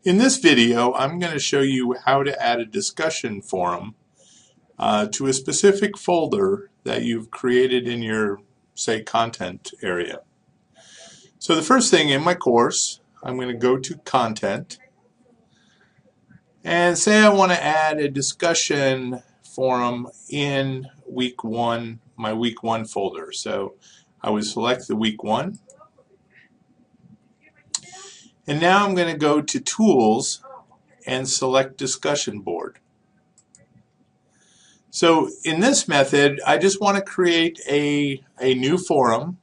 In this video, I'm going to show you how to add a discussion forum to a specific folder that you've created in your, say, content area. So the first thing in my course, I'm going to go to Content and say I want to add a discussion forum in week 1, my week 1 folder. So I would select the week 1. And now I'm going to go to Tools and select Discussion Board. So in this method, I just want to create a new forum.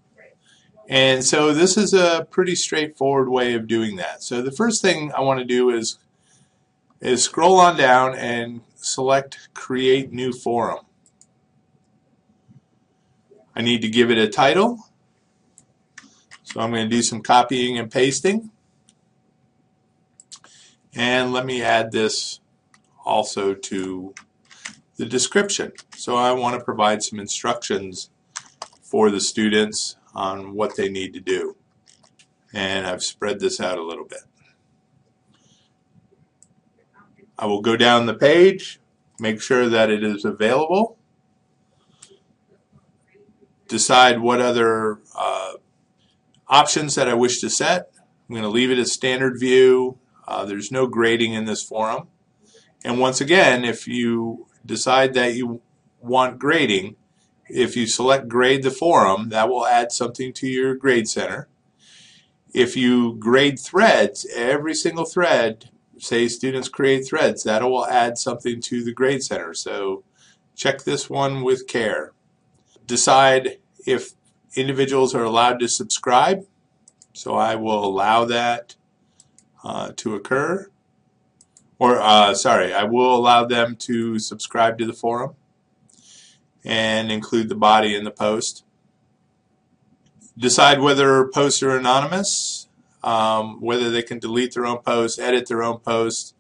And so this is a pretty straightforward way of doing that. So the first thing I want to do is scroll on down and select Create New Forum. I need to give it a title. So I'm going to do some copying and pasting. And let me add this also to the description. So I want to provide some instructions for the students on what they need to do. And I've spread this out a little bit. I will go down the page, make sure that it is available, decide what other options that I wish to set. I'm going to leave it as standard view. There's no grading in this forum. And once again, if you decide that you want grading, if you select Grade the Forum, that will add something to your grade center. If you grade threads, every single thread, say students create threads, that will add something to the grade center. So check this one with care. Decide if individuals are allowed to subscribe. So I will allow that to occur. Or, I will allow them to subscribe to the forum and include the body in the post. Decide whether posts are anonymous, whether they can delete their own posts, edit their own posts,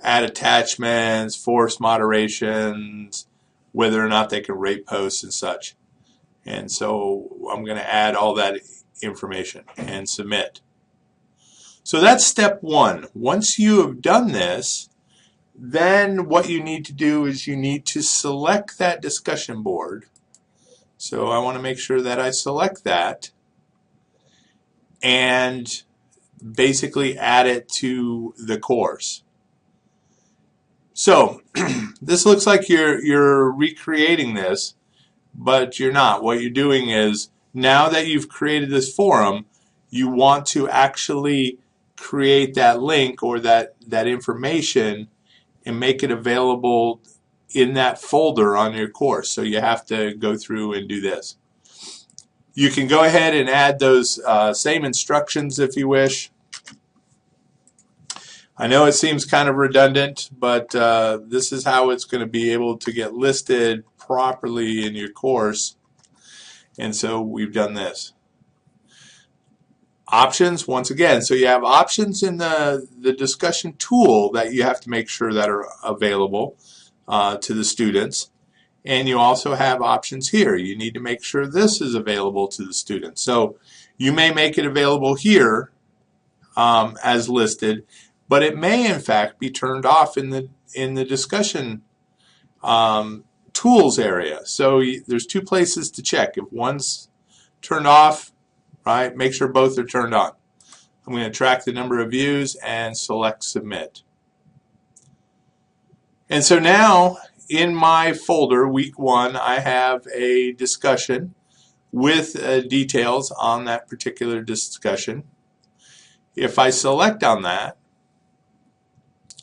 add attachments, force moderations, whether or not they can rate posts and such. And so I'm going to add all that information and submit. So that's step 1. Once you have done this, then what you need to do is you need to select that discussion board. So I want to make sure that I select that and basically add it to the course. So this looks like you're recreating this, but you're not. What you're doing is, now that you've created this forum, you want to actually create that link or that information and make it available in that folder on your course. So you have to go through and do this. You can go ahead and add those same instructions if you wish. I know it seems kind of redundant, but this is how it's going to be able to get listed properly in your course. And so we've done this. Options, once again, so you have options in the discussion tool that you have to make sure that are available to the students. And you also have options here. You need to make sure this is available to the students. So you may make it available here as listed, but it may in fact be turned off in the discussion tools area. So there's 2 places to check. If one's turned off, right, make sure both are turned on. I'm going to track the number of views and select Submit. And so now in my folder, week 1, I have a discussion with details on that particular discussion. If I select on that,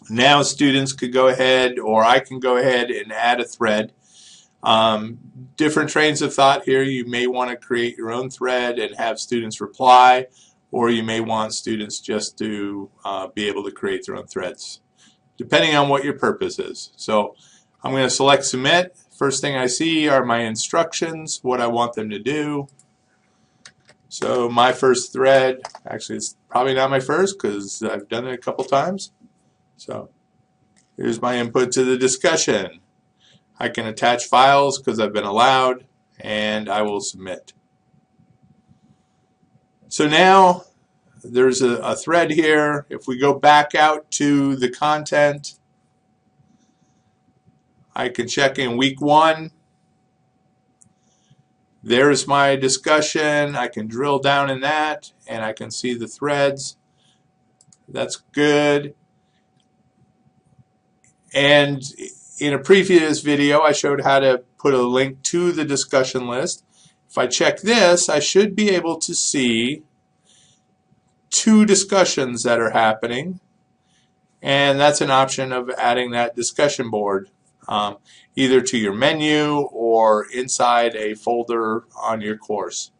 now students could go ahead, or I can go ahead and add a thread. Different trains of thought here. You may want to create your own thread and have students reply, or you may want students just to be able to create their own threads, depending on what your purpose is. So I'm going to select Submit. First thing I see are my instructions, what I want them to do. So my first thread, actually it's probably not my first because I've done it a couple times. So here's my input to the discussion. I can attach files because I've been allowed, and I will submit. So now there's a thread here. If we go back out to the content, I can check in week 1. There's my discussion. I can drill down in that and I can see the threads. That's good. And in a previous video, I showed how to put a link to the discussion list. If I check this, I should be able to see 2 discussions that are happening. And that's an option of adding that discussion board either to your menu or inside a folder on your course.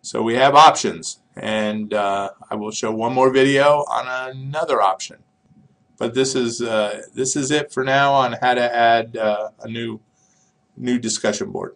So we have options, and I will show one more video on another option. But this is it for now on how to add a new discussion board.